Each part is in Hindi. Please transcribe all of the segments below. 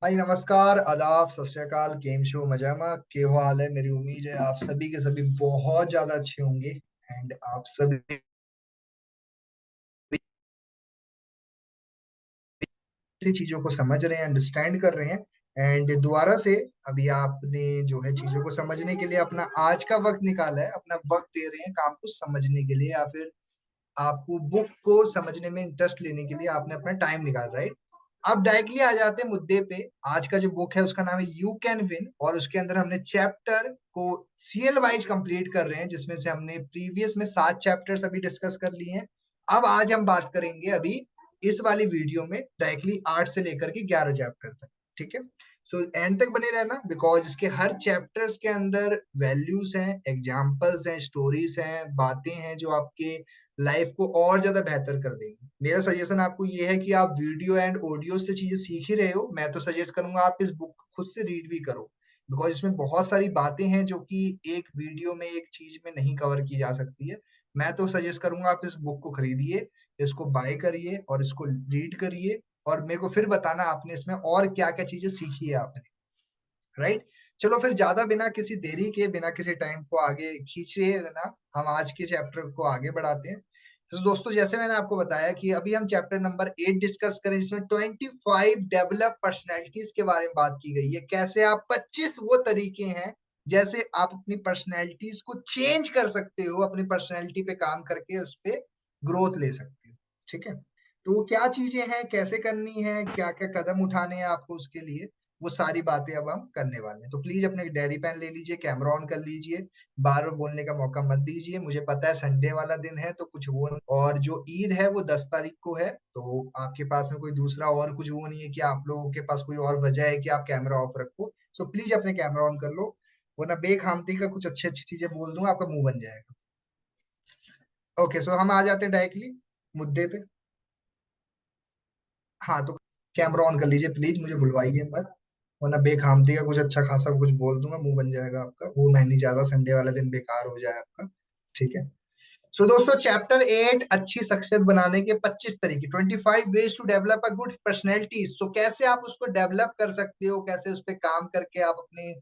भाई नमस्कार, आदाब, सत श्री अकाल। गेम शो मजामा के हाल है। मेरी उम्मीद है आप सभी के सभी बहुत ज्यादा अच्छे होंगे। एंड आप सभी ऐसी चीजों को समझ रहे हैं, अंडरस्टैंड कर रहे हैं। एंड दोबारा से अभी आपने जो है चीजों को समझने के लिए अपना आज का वक्त निकाला है, अपना वक्त दे रहे हैं काम को समझने के लिए, या फिर आपको बुक को समझने में इंटरेस्ट लेने के लिए आपने अपना टाइम निकाल रहा है। अब डायरेक्टली आ जाते हैं मुद्दे पे। आज का जो बुक है उसका नाम है यू कैन विन, और उसके अंदर हमने चैप्टर को सीएल वाइज कंप्लीट कर रहे हैं, जिसमें से हमने प्रीवियस में 7 चैप्टर्स अभी डिस्कस कर लिए हैं। अब आज हम बात करेंगे अभी इस वाली वीडियो में डायरेक्टली 8 से लेकर के 11 चैप्टर तक। ठीक है। सो एंड तक बने रहना, बिकॉज इसके हर चैप्टर्स के अंदर वैल्यूज हैं, एग्जाम्पल्स हैं, स्टोरीज हैं, बातें हैं जो आपके लाइफ को और ज्यादा बेहतर कर देंगे। मेरा सजेशन आपको ये है कि आप वीडियो एंड ऑडियो से चीजें सीख ही रहे हो, मैं तो सजेस्ट करूंगा आप इस बुक को खुद से रीड भी करो। बिकॉज इसमें बहुत सारी बातें हैं जो कि एक वीडियो में, एक चीज में नहीं कवर की जा सकती है। मैं तो सजेस्ट करूंगा आप इस बुक को खरीदिए, इसको बाय करिए और इसको रीड करिए, और मेरे को फिर बताना आपने इसमें और क्या क्या चीजें सीखी है आपने। राइट। चलो फिर ज्यादा बिना किसी देरी के, बिना किसी टाइम को आगे खींचे ना, हम आज के चैप्टर को आगे बढ़ाते हैं। तो दोस्तों, जैसे मैंने आपको बताया कि अभी हम चैप्टर नंबर 8 डिस्कस करें, जिसमें 25 डेवलप पर्सनैलिटीज के बारे में बात की गई है। कैसे आप 25 वो तरीके हैं जैसे आप अपनी पर्सनैलिटीज को चेंज कर सकते हो, अपनी पर्सनैलिटी पे काम करके उस पे ग्रोथ ले सकते हो। ठीक है। तो वो क्या चीजें हैं, कैसे करनी है, क्या क्या कदम उठाने हैं आपको उसके लिए, वो सारी बातें अब हम करने वाले हैं। तो प्लीज अपने डायरी पेन ले लीजिए, कैमरा ऑन कर लीजिए, बार बार बोलने का मौका मत दीजिए। मुझे पता है संडे वाला दिन है तो कुछ वो, और जो ईद है वो 10 तारीख को है, तो आपके पास में कोई दूसरा और कुछ वो नहीं है कि आप लोगों के पास कोई और वजह है कि आप कैमरा ऑफ रखो। सो प्लीज अपने कैमरा ऑन कर लो, वरना बेखामती का कुछ अच्छी अच्छी चीजें बोल दूंगा, आपका मुंह बन जाएगा। ओके, सो हम आ जाते हैं डायरेक्टली मुद्दे पे। हाँ, तो कैमरा ऑन कर लीजिए प्लीज, मुझे बुलवाइए मत, वरना बेखामती का कुछ अच्छा खासा कुछ बोल दूंगा, मुंह बन जाएगा आपका। वो मैं नहीं चाहता संडे वाला दिन बेकार हो जाए आपका। ठीक है। सो दोस्तों, चैप्टर 8, अच्छी शख्सियत बनाने के 25 तरीके, 25 ways to develop a good personality. So कैसे आप उसको डेवलप कर सकते हो, कैसे उस पर काम करके आप अपने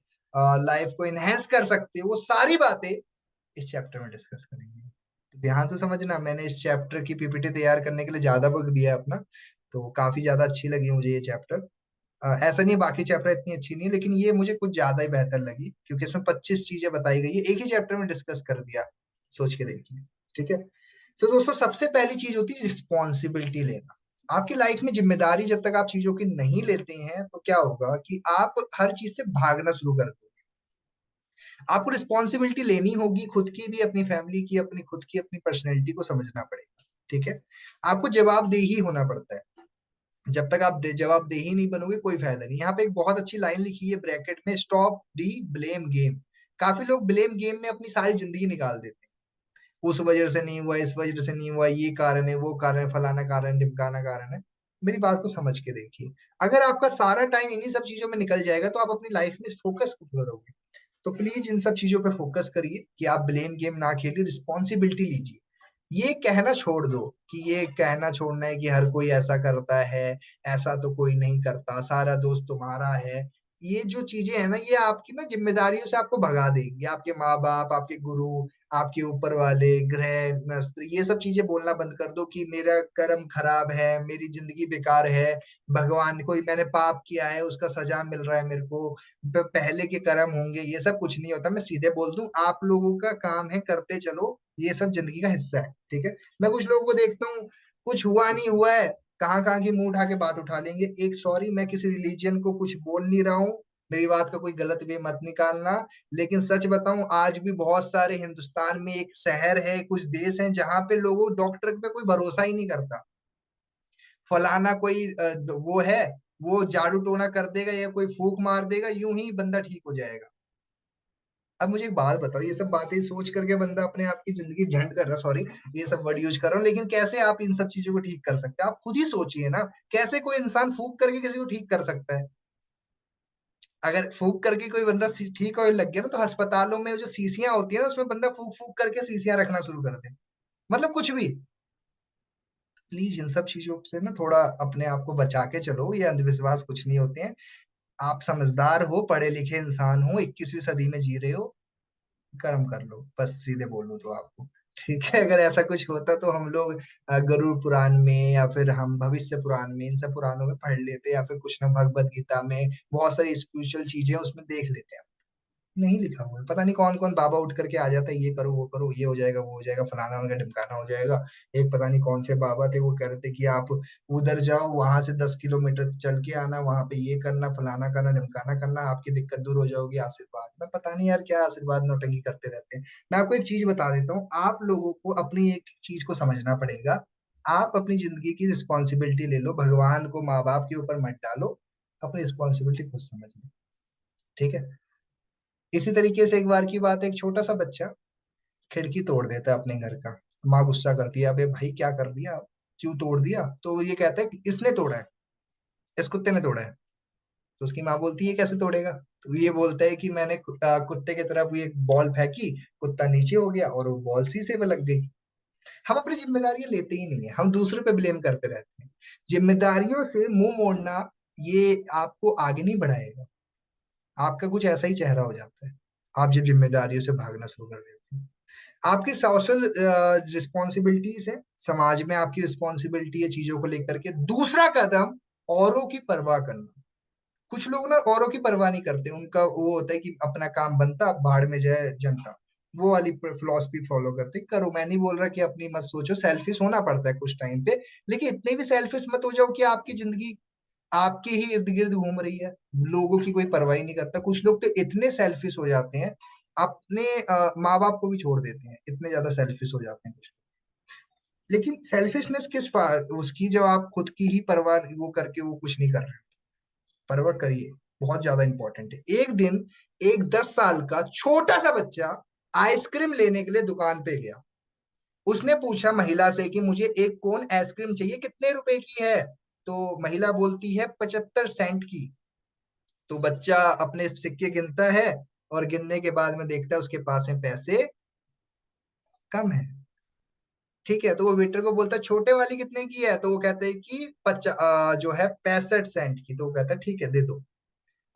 लाइफ को इनहेंस कर सकते हो, वो सारी बातें इस चैप्टर में डिस्कस करेंगे। तो ध्यान से समझना, मैंने इस चैप्टर की पीपीटी तैयार करने के लिए ज्यादा वक्त दिया है अपना, तो काफी ज्यादा अच्छी लगी मुझे ये चैप्टर। ऐसा नहीं है बाकी चैप्टर इतनी अच्छी नहीं है, लेकिन ये मुझे कुछ ज्यादा ही बेहतर लगी, क्योंकि इसमें 25 चीजें बताई गई है, एक ही चैप्टर में डिस्कस कर दिया। सोच के देखिए। ठीक है। तो दोस्तों, सबसे पहली चीज होती है रिस्पॉन्सिबिलिटी लेना। आपकी लाइफ में जिम्मेदारी जब तक आप चीजों की नहीं लेते हैं, तो क्या होगा कि आप हर चीज से भागना शुरू कर दोगे। आपको रिस्पॉन्सिबिलिटी लेनी होगी, खुद की भी, अपनी फैमिली की, अपनी खुद की, अपनी पर्सनैलिटी को समझना पड़ेगा। ठीक है। आपको जवाबदेही होना पड़ता है। जब तक आप जवाबदेही नहीं बनोगे, कोई फायदा नहीं। यहाँ पे एक बहुत अच्छी लाइन लिखी है ब्रैकेट में, स्टॉप दी ब्लेम गेम। काफी लोग ब्लेम गेम में अपनी सारी जिंदगी निकाल देते हैं। उस वजह से नहीं हुआ, इस वजह से नहीं हुआ, ये कारण है, वो कारण है, फलाना कारण, ढिमकाना कारण है। मेरी बात को समझ के देखिए। अगर आपका सारा टाइम इन्हीं सब चीजों में निकल जाएगा, तो आप अपनी लाइफ में फोकस करोगे। तो प्लीज इन सब चीजों पे फोकस करिए कि आप ब्लेम गेम ना खेलिए, रिस्पॉन्सिबिलिटी लीजिए। ये कहना छोड़ दो कि, ये कहना छोड़ना है कि हर कोई ऐसा करता है, ऐसा तो कोई नहीं करता, सारा दोस्त तुम्हारा है। ये जो चीजें है ना, ये आपकी ना जिम्मेदारियों से आपको भगा देगी। आपके माँ बाप, आपके गुरु, आपके ऊपर वाले ग्रह नस्त्र, ये सब चीजें बोलना बंद कर दो कि मेरा कर्म खराब है, मेरी जिंदगी बेकार है, भगवान, कोई मैंने पाप किया है उसका सजा मिल रहा है मेरे को, पहले के कर्म होंगे। ये सब कुछ नहीं होता। मैं सीधे बोल दूं, आप लोगों का काम है, करते चलो, ये सब जिंदगी का हिस्सा है। ठीक है। मैं कुछ लोगों को देखता हूँ, कुछ हुआ नहीं हुआ है, कहाँ कहाँ की मुंह उठा के बात उठा लेंगे। एक सॉरी, मैं किसी रिलीजन को कुछ बोल नहीं रहा हूँ, मेरी बात का कोई गलत वे मत निकालना, लेकिन सच बताऊं, आज भी बहुत सारे हिंदुस्तान में एक शहर है, कुछ देश हैं जहां पे लोगों डॉक्टर पे कोई भरोसा ही नहीं करता। फलाना कोई वो है, वो जादू टोना कर देगा या कोई फूक मार देगा, यूं ही बंदा ठीक हो जाएगा। अब मुझे एक बात बताओ, ये सब बातें सोच करके बंदा अपने आप की जिंदगी झंड कर रहा, सॉरी ये सब वर्ड यूज कर रहा हूँ, लेकिन कैसे आप इन सब चीजों को ठीक कर सकते हैं, आप खुद ही सोचिए ना। कैसे कोई इंसान फूक करके किसी को ठीक कर सकता है? अगर फूक करके कोई बंदा ठीक होने लग गया ना, तो अस्पतालों में जो शीशियां होती है ना, उसमें बंदा फूक फूक करके शीशियां रखना शुरू कर दे, मतलब कुछ भी। प्लीज इन सब चीजों से ना थोड़ा अपने आप को बचा के चलो, ये अंधविश्वास कुछ नहीं होते हैं। आप समझदार हो, पढ़े लिखे इंसान हो, 21वीं सदी में जी रहे हो, कर्म कर लो, बस सीधे बोलूं तो आपको। ठीक है, अगर ऐसा कुछ होता तो हम लोग गरुड़ पुराण में या फिर हम भविष्य पुराण में, इन सब पुराणों में पढ़ लेते, या फिर कुछ ना भगवत गीता में बहुत सारी स्पिरिचुअल चीजें उसमें देख लेते हैं। नहीं लिखा हुआ है, पता नहीं कौन कौन बाबा उठ करके आ जाता है, ये करो वो करो, ये हो जाएगा वो हो जाएगा, फलाना हो जाएगा ढिमकाना हो जाएगा। एक पता नहीं कौन से बाबा थे, वो कह रहे थे कि आप उधर जाओ, वहां से 10 किलोमीटर चल के आना, वहां पे ये करना, फलाना करना, ढिमकाना करना, आपकी दिक्कत दूर हो जाओगी, आशीर्वाद। मैं पता नहीं यार क्या आशीर्वाद नौटंकी करते रहते हैं। मैं आपको एक चीज बता देता हूँ, आप लोगों को अपनी एक चीज को समझना पड़ेगा। आप अपनी जिंदगी की रिस्पॉन्सिबिलिटी ले लो, भगवान को माँ बाप के ऊपर मत डालो, अपनी रिस्पॉन्सिबिलिटी खुद समझ लो। ठीक है। इसी तरीके से एक बार की बात है, एक छोटा सा बच्चा खिड़की तोड़ देता है अपने घर का। माँ गुस्सा करती है, अबे भाई क्या कर दिया, क्यों तोड़ दिया? तो वो ये कहता है कि इसने तोड़ा है, इस कुत्ते ने तोड़ा है। तो उसकी माँ बोलती है कैसे तोड़ेगा? तो ये बोलता है कि मैंने कुत्ते की तरफ ये बॉल फेंकी, कुत्ता नीचे हो गया और वो बॉल शीशे पे लग गई। हम अपनी जिम्मेदारियां लेते ही नहीं है, हम दूसरों पे ब्लेम करते रहते हैं। जिम्मेदारियों से मुंह मोड़ना, ये आपको आगे नहीं बढ़ाएगा। आपका कुछ ऐसा ही चेहरा हो जाता है, आप जब जिम्मेदारियों से भागना शुरू कर देते हैं। आपकी सोशल रिस्पॉन्सिबिलिटीज है, समाज में आपकी रिस्पॉन्सिबिलिटी है चीजों को लेकर के। दूसरा कदम, औरों की परवाह करना। कुछ लोग ना औरों की परवाह नहीं करते, उनका वो होता है कि अपना काम बनता, भाड़ में जाए जनता। वो वाली फिलॉसफी फॉलो करते हैं। करो, मैं नहीं बोल रहा कि अपनी मत सोचो, सेल्फिश होना पड़ता है कुछ टाइम पे, लेकिन इतने भी सेल्फिश मत हो जाओ कि आपकी जिंदगी आपके ही इर्द गिर्द घूम रही है, लोगों की कोई परवाह ही नहीं करता। कुछ लोग तो इतने सेल्फिश हो जाते हैं, अपने माँ बाप को भी छोड़ देते हैं, इतने ज्यादा सेल्फिश हो जाते हैं कुछ। लेकिन सेल्फिशनेस उसकी, जब आप खुद की ही परवाह वो करके वो कुछ नहीं कर रहे। परवाह करिए, बहुत ज्यादा इंपॉर्टेंट है। एक दिन एक 10 साल का छोटा सा बच्चा आइसक्रीम लेने के लिए दुकान पे गया। उसने पूछा महिला से कि मुझे एक कोन आइसक्रीम चाहिए, कितने रुपए की है? तो महिला बोलती है 75 सेंट की। तो बच्चा अपने सिक्के गिनता है, और गिनने के बाद में देखता है उसके पास में पैसे कम है। ठीक है, तो वो वेटर को बोलता है छोटे वाली कितने की है? तो वो कहते हैं कि जो है 65 सेंट की। तो वो कहता है ठीक है दे दो।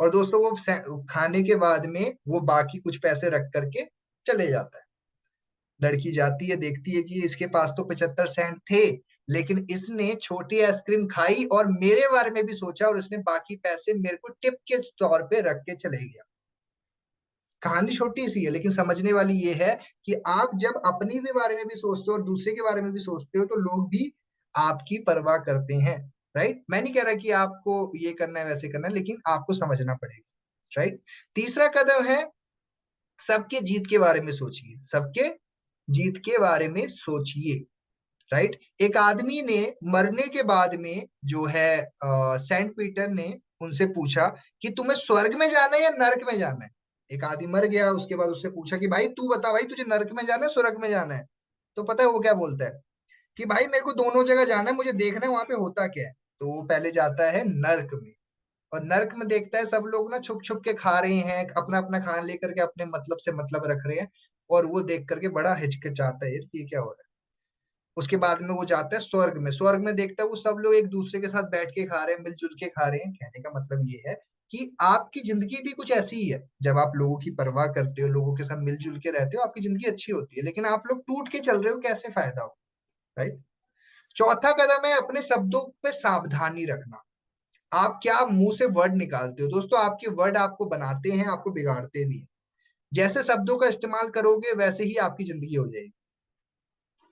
और दोस्तों वो खाने के बाद में वो बाकी कुछ पैसे रख करके चले जाता है। लड़की जाती है, देखती है कि इसके पास तो 75 सेंट थे, लेकिन इसने छोटी आइसक्रीम खाई और मेरे बारे में भी सोचा, और इसने बाकी पैसे मेरे को टिप के तौर पे रख के चले गया। कहानी छोटी सी है, लेकिन समझने वाली ये है कि आप जब अपनी भी बारे में भी सोचते हो और दूसरे के बारे में भी सोचते हो, तो लोग भी आपकी परवाह करते हैं। राइट, मैं नहीं कह रहा कि आपको ये करना है वैसे करना है, लेकिन आपको समझना पड़ेगा। राइट। तीसरा कदम है, सबके जीत के बारे में सोचिए, सबके जीत के बारे में सोचिए। राइट। एक आदमी ने मरने के बाद में जो है सेंट पीटर ने उनसे पूछा कि तुम्हें स्वर्ग में जाना है या नरक में जाना है? एक आदमी मर गया, उसके बाद उससे पूछा कि भाई तू बता, भाई तुझे नरक में जाना है स्वर्ग में जाना है? तो पता है वो क्या बोलता है? कि भाई मेरे को दोनों जगह जाना है, मुझे देखना है वहां पे होता क्या है। तो वो पहले जाता है नर्क में, और नर्क में देखता है सब लोग ना छुप छुप के खा रहे हैं, अपना अपना खाना लेकर के अपने मतलब से मतलब रख रहे हैं, और वो देख करके बड़ा हिचकिचाता है यार कि ये क्या हो रहा है। उसके बाद में वो जाता है स्वर्ग में। स्वर्ग में देखता है वो सब लोग एक दूसरे के साथ बैठ के खा रहे हैं, मिलजुल के खा रहे हैं। कहने का मतलब ये है कि आपकी जिंदगी भी कुछ ऐसी ही है। जब आप लोगों की परवाह करते हो, लोगों के साथ मिलजुल के रहते हो, आपकी जिंदगी अच्छी होती है। लेकिन आप लोग टूट के चल रहे हो, कैसे फायदा हो? राइट। चौथा कदम है अपने शब्दों पे सावधानी रखना। आप क्या मुंह से वर्ड निकालते हो? दोस्तों, आपके वर्ड आपको बनाते हैं, आपको बिगाड़ते भी हैं। जैसे शब्दों का इस्तेमाल करोगे, वैसे ही आपकी जिंदगी हो जाएगी।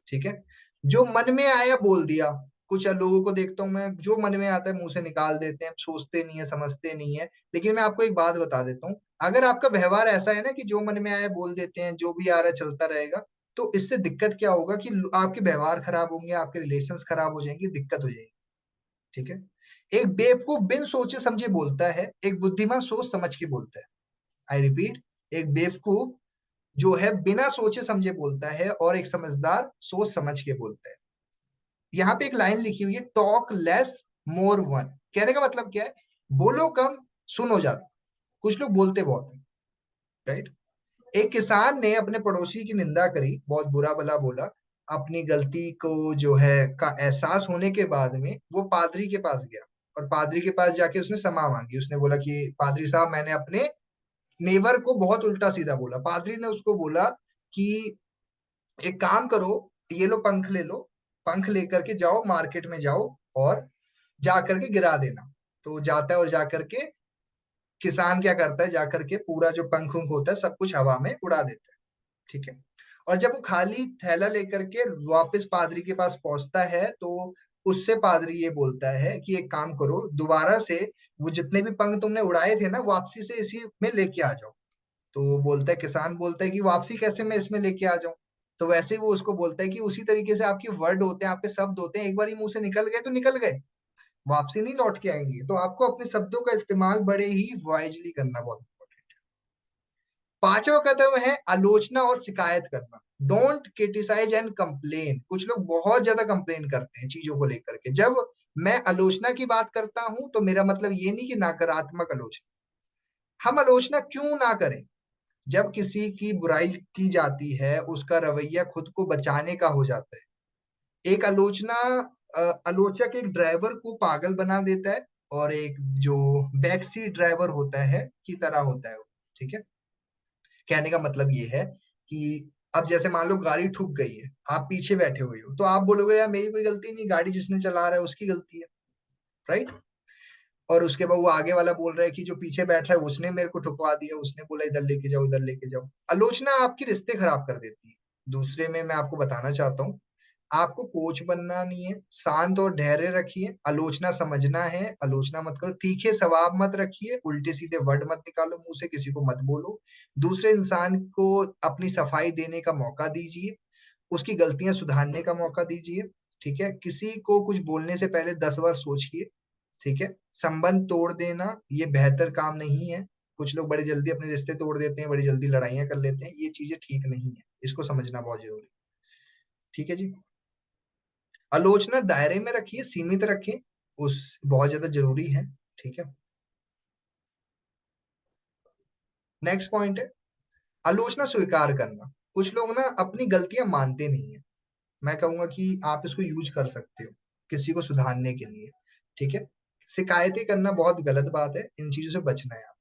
ठीक है। जो मन में आया बोल दिया। कुछ लोगों को देखता हूं मैं, जो मन में आता है मुंह से निकाल देते हैं, सोचते नहीं है, समझते नहीं है। लेकिन मैं आपको एक बात बता देता हूँ, अगर आपका व्यवहार ऐसा है ना कि जो मन में आया बोल देते हैं, जो भी आ रहा है चलता रहेगा, तो इससे दिक्कत क्या होगा कि आपके व्यवहार खराब होंगे, आपके रिलेशंस खराब हो जाएंगे, दिक्कत हो जाएगी। ठीक है। एक बेवकूफ बिन सोचे समझे बोलता है, एक बुद्धिमान सोच समझ के बोलता है। आई रिपीट, एक बेवकूफ जो है बिना सोचे समझे बोलता है, और एक समझदार सोच समझ के बोलता है। यहाँ पे एक लाइन लिखी हुई है, टॉक लेस मोर वन। कहने का मतलब क्या है? बोलो कम, सुनो ज्यादा। कुछ लोग बोलते बहुत है। राइट। एक किसान ने अपने पड़ोसी की निंदा करी, बहुत बुरा भला बोला। अपनी गलती को जो है का एहसास होने के बाद में वो पादरी के पास गया। और पादरी के पास जाके उसने क्षमा मांगी। उसने बोला कि पादरी साहब, मैंने अपने नेबर को बहुत उल्टा सीधा बोला। पादरी ने उसको बोला कि एक काम करो, ये लो पंख ले लो, पंख लेकर के जाओ, मार्केट में जाओ और जा करके गिरा देना। तो जाता है और जा करके किसान क्या करता है, जा करके पूरा जो पंख उंख होता है सब कुछ हवा में उड़ा देता है। ठीक है। और जब वो खाली थैला लेकर के वापस पादरी के पास पहुंचता है तो उससे पादरी ये बोलता है कि एक काम करो, दोबारा से वो जितने भी पंख तुमने उड़ाए थे ना, वापसी से इसी में लेके आ जाओ। तो वो बोलता है, किसान बोलता है कि वापसी कैसे मैं इसमें लेके आ जाऊं। तो वैसे ही वो उसको बोलता है कि उसी तरीके से आपके वर्ड होते हैं, आपके शब्द होते हैं, एक बार मुंह से निकल गए तो निकल गए, वापसी नहीं लौट के आएंगे। तो आपको अपने शब्दों का इस्तेमाल बड़े ही वाइजली करना बहुत इंपॉर्टेंट है। पांचवा कदम है आलोचना और शिकायत करना। Don't criticise and complain. कुछ लोग बहुत ज्यादा कंप्लेन करते हैं चीजों को लेकर के। जब मैं आलोचना की बात करता हूं तो मेरा मतलब ये नहीं कि नकारात्मक आलोचना। हम आलोचना क्यों ना करें? जब किसी की बुराई की जाती है, उसका रवैया खुद को बचाने का हो जाता है। एक आलोचक एक ड्राइवर को पागल बना देता है और एक जो बैक सीट ड्राइवर होता है की तरह होता है वो। ठीक है। कहने का मतलब ये है कि अब जैसे मान लो गाड़ी ठुक गई है, आप पीछे बैठे हुए हो, तो आप बोलोगे यार मेरी कोई गलती नहीं, गाड़ी जिसने चला रहा है उसकी गलती है, राइट। और उसके बाद वो आगे वाला बोल रहा है कि जो पीछे बैठ रहा है उसने मेरे को ठुकवा दिया, उसने बोला इधर लेके जाओ, इधर लेके जाओ। आलोचना आपके रिश्ते खराब कर देती है। दूसरे में मैं आपको बताना चाहता हूँ, आपको कोच बनना नहीं है, शांत और धैर्य रखिए। आलोचना समझना है, आलोचना मत करो। तीखे स्वभाव मत रखिए, उल्टे सीधे वर्ड मत निकालो मुंह से, किसी को मत बोलो। दूसरे इंसान को अपनी सफाई देने का मौका दीजिए, उसकी गलतियां सुधारने का मौका दीजिए। ठीक है। किसी को कुछ बोलने से पहले 10 बार सोचिए। ठीक है। संबंध तोड़ देना ये बेहतर काम नहीं है। कुछ लोग बड़ी जल्दी अपने रिश्ते तोड़ देते हैं, बड़ी जल्दी लड़ाइयां कर लेते हैं, ये चीजें ठीक नहीं है, इसको समझना बहुत जरूरी है। ठीक है जी। आलोचना दायरे में रखिए, सीमित रखें, उस बहुत ज्यादा जरूरी है। ठीक है। नेक्स्ट पॉइंट है आलोचना स्वीकार करना। कुछ लोग ना अपनी गलतियां मानते नहीं है। मैं कहूंगा कि आप इसको यूज कर सकते हो किसी को सुधारने के लिए। ठीक है। शिकायतें करना बहुत गलत बात है, इन चीजों से बचना है आप।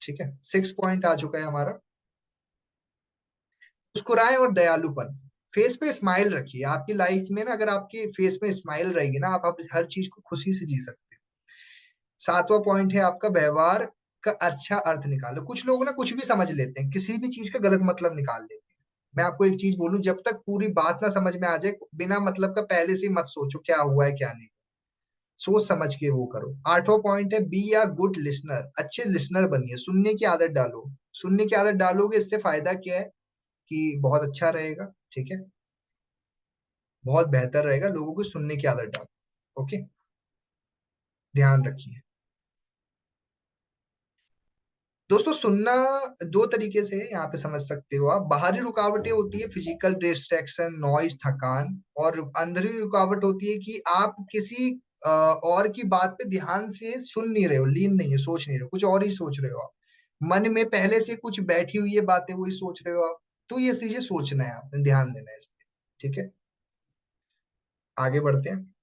ठीक है। 6 पॉइंट आ चुका है हमारा। मुस्कुराएं और दयालुपन। फेस पे स्माइल रखिए। आपकी लाइफ में ना अगर आपके फेस में स्माइल रहेगी ना, आप हर चीज को खुशी से जी सकते हो। 7वां पॉइंट है आपका व्यवहार का अच्छा अर्थ निकालो। कुछ लोग ना कुछ भी समझ लेते हैं, किसी भी चीज का गलत मतलब निकाल लेते हैं। मैं आपको एक चीज बोलूं, जब तक पूरी बात ना समझ में आ जाए, बिना मतलब का पहले से ही मत सोचो क्या हुआ है क्या नहीं। सोच समझ के वो करो। 8वां पॉइंट है बी अ गुड लिसनर। अच्छे लिसनर बनिए, सुनने की आदत डालो। सुनने की आदत डालोगे, इससे फायदा क्या है कि बहुत अच्छा रहेगा। ठीक है। बहुत बेहतर रहेगा, लोगों को सुनने की आदत डालो। ओके। ध्यान रखिए दोस्तों, सुनना दो तरीके से यहाँ पे समझ सकते हो आप। बाहरी रुकावटें होती है फिजिकल डिस्ट्रैक्शन, नॉइज, थकान। और अंदरूनी रुकावट होती है कि आप किसी और की बात पे ध्यान से सुन नहीं रहे हो, लीन नहीं है, सोच नहीं रहे हो, कुछ और ही सोच रहे हो आप। मन में पहले से कुछ बैठी हुई है बातें, वही सोच रहे हो आप। तो ये चीजें सोचना है, आपने ध्यान देना है इस पे। ठीक है। आगे बढ़ते हैं।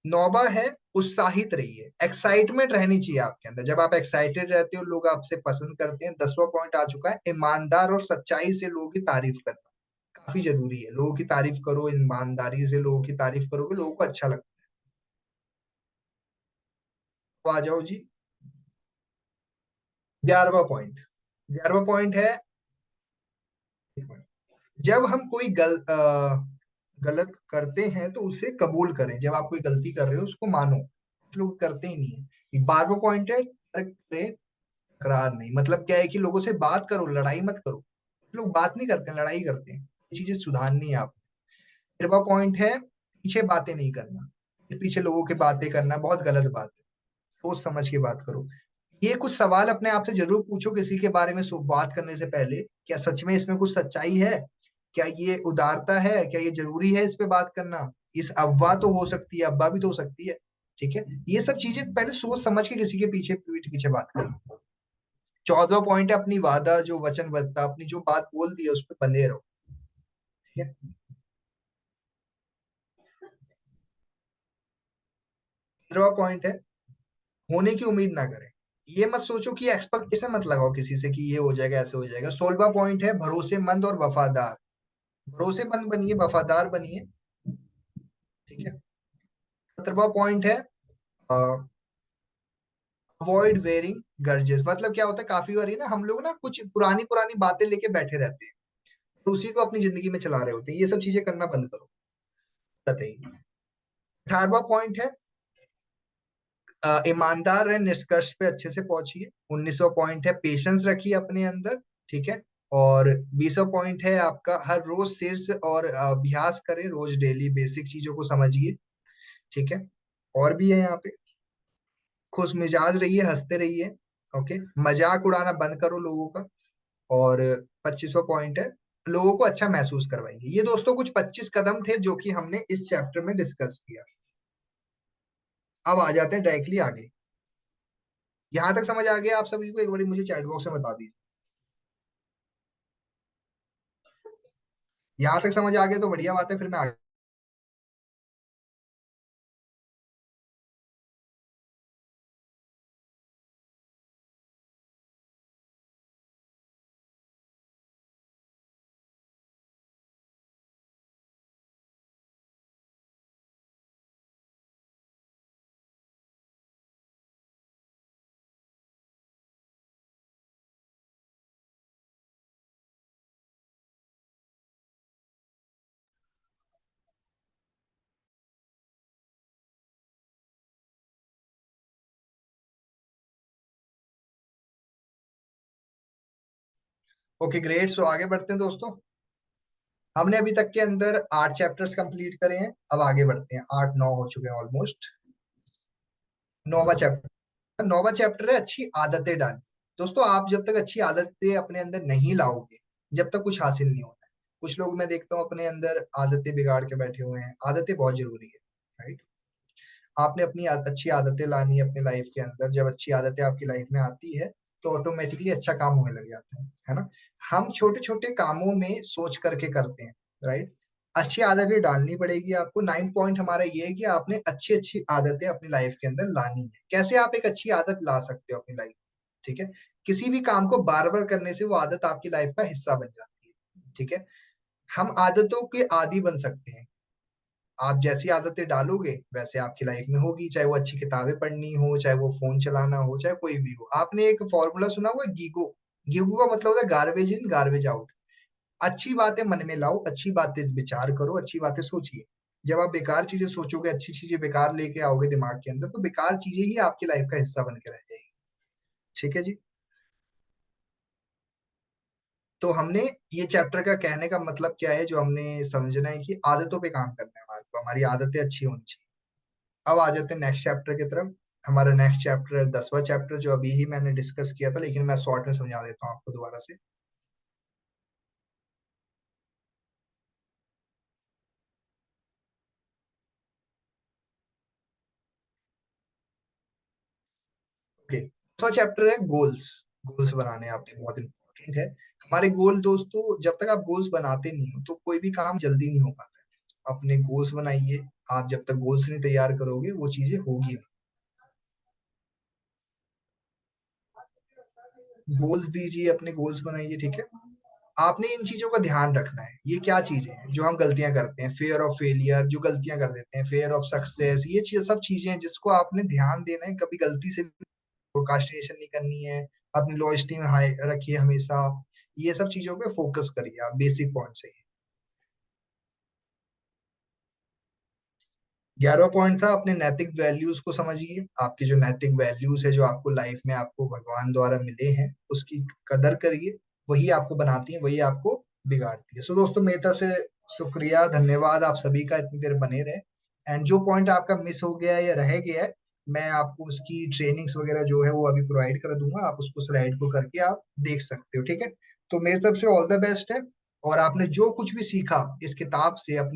नौवा है उत्साहित रहिए। एक्साइटमेंट रहनी चाहिए आपके अंदर। जब आप एक्साइटेड रहते हो, लोग आपसे पसंद करते हैं। 10वां पॉइंट आ चुका है ईमानदार और सच्चाई से लोगों की तारीफ करना। काफी जरूरी है, लोगों की तारीफ करो, ईमानदारी से लोगों की तारीफ करोगे, लोगों को अच्छा लगता है। तो आ जाओ जी 11वां पॉइंट। 11वां पॉइंट है, जब हम कोई गलत करते हैं तो उसे कबूल करें। जब आप कोई गलती कर रहे हो उसको मानो। कुछ लोग करते ही नहीं है। 12वां पॉइंट है तकरार नहीं। मतलब क्या है कि लोगों से बात करो, लड़ाई मत करो। लोग बात नहीं करते हैं, लड़ाई करते हैं। ये चीजें सुधारनी है आप। 13वां पॉइंट है पीछे बातें नहीं करना। पीछे लोगों की बातें करना बहुत गलत बात है। सोच समझ के बात करो। ये कुछ सवाल अपने आप से जरूर पूछो किसी के बारे में बात करने से पहले। क्या सच में इसमें कुछ सच्चाई है? क्या ये उदारता है? क्या ये जरूरी है इस पे बात करना? इस अफवाह तो हो सकती है, अफवाह भी तो हो सकती है। ठीक है। ये सब चीजें पहले सोच समझ के किसी के पीछे पीठ पीछे बात करना। 14वां पॉइंट है अपनी वादा जो वचनबद्धता, अपनी जो बात बोल दी है उस पर बंधे रहो। ठीक है। 15वां पॉइंट है होने की उम्मीद ना करें। ये मत सोचो कि एक्सपेक्टेशन मत लगाओ किसी से कि ये हो जाएगा ऐसे हो जाएगा। 16वां पॉइंट है भरोसेमंद और वफादार। भरोसेमंद बनिए, वफादार बनिए, ठीक है। 17वां पॉइंट है अवॉइड वेयरिंग गर्जेस। मतलब क्या होता है, काफी बार ना हम लोग ना कुछ पुरानी पुरानी बातें लेके बैठे रहते हैं, तो उसी को अपनी जिंदगी में चला रहे होते हैं। ये सब चीजें करना बंद करो। बताइए। 18वां पॉइंट है ईमानदार है, निष्कर्ष पे अच्छे से पहुंचिए। 19वां पॉइंट है पेशेंस रखिए अपने अंदर, ठीक है। और 20वां पॉइंट है आपका हर रोज शीर्ष और अभ्यास करें, रोज डेली बेसिक चीजों को समझिए, ठीक है। और भी है यहाँ पे, खुश मिजाज रहिए, हंसते रहिए, ओके। मजाक उड़ाना बंद करो लोगों का। और 25वां पॉइंट है लोगों को अच्छा महसूस करवाइए। ये दोस्तों कुछ 25 कदम थे जो कि हमने इस चैप्टर में डिस्कस किया। अब आ जाते हैं डायरेक्टली आगे। यहाँ तक समझ आ गया आप सभी को? एक बार मुझे चैट बॉक्स में बता दीजिए। यहाँ तक समझ आ गया तो बढ़िया बात है, फिर मैं आगे। ओके ग्रेट, सो आगे बढ़ते हैं दोस्तों। हमने अभी तक के अंदर 8 चैप्टर्स कंप्लीट करे हैं। अब आगे बढ़ते हैं, 8 9 हो चुके हैं ऑलमोस्ट। 9वां चैप्टर। 9वां चैप्टर है अच्छी आदतें डालनी। दोस्तों आप जब तक अच्छी आदतें अपने अंदर नहीं लाओगे, जब तक कुछ हासिल नहीं होता है। कुछ लोग मैं देखता हूँ अपने अंदर आदतें बिगाड़ के बैठे हुए हैं। आदतें बहुत जरूरी है, राइट। आपने अपनी अच्छी आदतें लानी है अपने लाइफ के अंदर। जब अच्छी आदतें आपकी लाइफ में आती है तो ऑटोमेटिकली अच्छा काम होने लग जाता है ना। हम छोटे छोटे कामों में सोच करके करते हैं, राइट। अच्छी आदतें डालनी पड़ेगी आपको। 9 पॉइंट हमारा ये है कि आपने अच्छी अच्छी आदतें अपनी लाइफ के अंदर लानी है। कैसे आप एक अच्छी आदत ला सकते हो अपनी लाइफ, ठीक है। किसी भी काम को बार बार करने से वो आदत आपकी लाइफ का हिस्सा बन जाती है, ठीक है। हम आदतों के आदी बन सकते हैं। आप जैसी आदतें डालोगे वैसे आपकी लाइफ में होगी, चाहे वो अच्छी किताबें पढ़नी हो, चाहे वो फोन चलाना हो, चाहे कोई भी हो। आपने एक फॉर्मूला सुना हुआ गीगो? गीगो का मतलब होता है गार्बेज इन गार्बेज आउट। अच्छी बातें मन में लाओ, अच्छी बातें विचार करो, अच्छी बातें सोचिए। जब आप बेकार चीजें सोचोगे, अच्छी चीजें बेकार लेके आओगे दिमाग के अंदर, तो बेकार चीजें ही आपकी लाइफ का हिस्सा बन के रह जाएगी, ठीक है जी। तो हमने ये चैप्टर का कहने का मतलब क्या है, जो हमने समझना है कि आदतों पे काम करना है हमारे को, हमारी आदतें अच्छी होनी चाहिए। अब आ जाते हैं नेक्स्ट चैप्टर की तरफ। हमारा नेक्स्ट चैप्टर है 10वां चैप्टर, जो अभी ही मैंने डिस्कस किया था, लेकिन मैं शॉर्ट में समझा देता हूँ आपको दोबारा से। ओके, 10वां चैप्टर है गोल्स। गोल्स बनाने हैं आपके, बहुत इंपॉर्टेंट है। हमारे गोल दोस्तों, जब तक आप गोल्स बनाते नहीं हो तो कोई भी काम जल्दी नहीं हो पाता है। अपने गोल्स बनाइए। आप जब तक गोल्स नहीं तैयार करोगे वो चीजें होगी नहीं। गोल्स दीजिए, अपने गोल्स बनाइए, ठीक है। आपने इन चीजों का ध्यान रखना है। ये क्या चीजें हैं जो हम गलतियां करते हैं? फेयर ऑफ फेलियर, जो गलतियां कर देते हैं, फेयर ऑफ सक्सेस, ये चीज सब चीजें हैं जिसको आपने ध्यान देना है। कभी गलती से प्रोकास्टिनेशन नहीं करनी है। अपनी लो एस्टीम हाई रखिए हमेशा। ये सब चीजों पे फोकस करिए आप, बेसिक पॉइंट से। 11वां पॉइंट था अपने नैतिक वैल्यूज को समझिए। आपके जो नैतिक वैल्यूज है, जो आपको लाइफ में आपको भगवान द्वारा मिले हैं, उसकी कदर करिए। वही आपको बनाती है, वही आपको बिगाड़ती है। सो दोस्तों मेरी तरफ से शुक्रिया, धन्यवाद आप सभी का, इतनी देर बने रहे। एंड जो पॉइंट आपका मिस हो गया है या रह गया है, मैं आपको उसकी ट्रेनिंग्स वगैरह जो है वो अभी प्रोवाइड कर दूंगा। आप उसको स्लाइड को करके आप देख सकते हो, ठीक है। तो मेरी तरफ से ऑल द बेस्ट है। और आपने जो कुछ भी सीखा इस किताब से, अपने